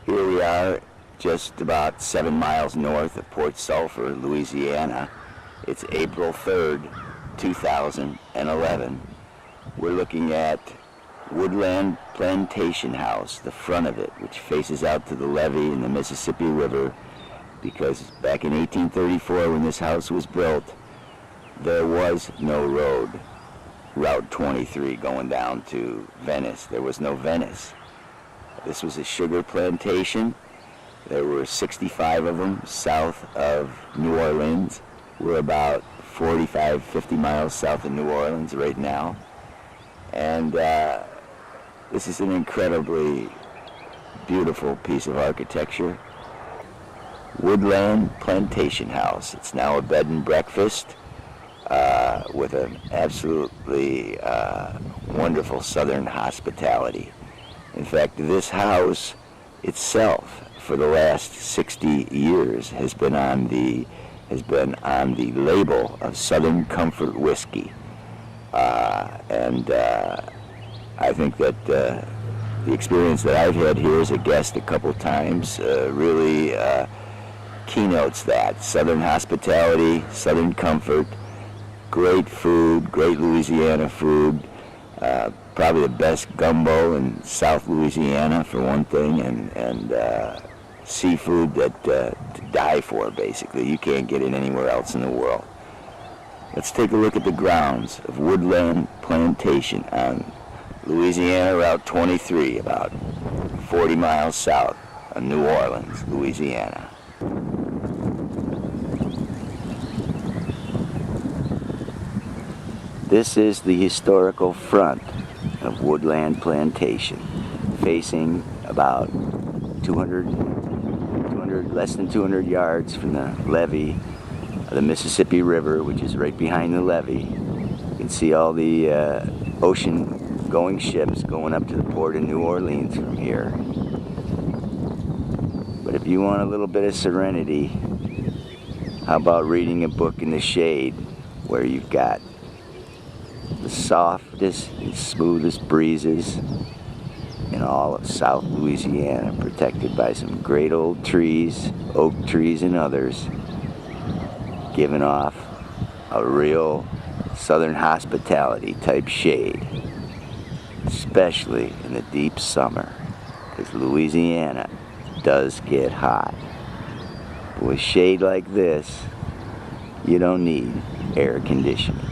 Here we are just about 7 miles north of Port Sulphur, Louisiana. It's April 3rd, 2011. We're looking at Woodland Plantation House, the front of it, which faces out to the levee in the Mississippi River, because back in 1834 when this house was built, there was no road, Route 23 going down to Venice. There was no Venice. This was a sugar plantation. There were 65 of them south of New Orleans. We're about 45, 50 miles south of New Orleans right now. And this is an incredibly beautiful piece of architecture. Woodland Plantation House. It's now a bed and breakfast with an absolutely wonderful southern hospitality. In fact, this house itself, for the last 60 years, has been on the label of Southern Comfort whiskey, and I think that the experience that I've had here as a guest a couple times really keynotes that. Southern hospitality, Southern comfort, great food, great Louisiana food, probably the best gumbo in South Louisiana for one thing, and seafood that to die for, basically. You can't get it anywhere else in the world. Let's take a look at the grounds of Woodland Plantation on Louisiana Route 23, about 40 miles south of New Orleans, Louisiana. This is the historical front of Woodland Plantation, facing about less than 200 yards from the levee of the Mississippi River, which is right behind the levee. You can see all the ocean-going ships going up to the port of New Orleans from here. But if you want a little bit of serenity, how about reading a book in the shade where you've got the softest and smoothest breezes in all of South Louisiana, protected by some great old trees, oak trees and others, giving off a real southern hospitality type shade, especially in the deep summer, because Louisiana does get hot. But with shade like this, you don't need air conditioning.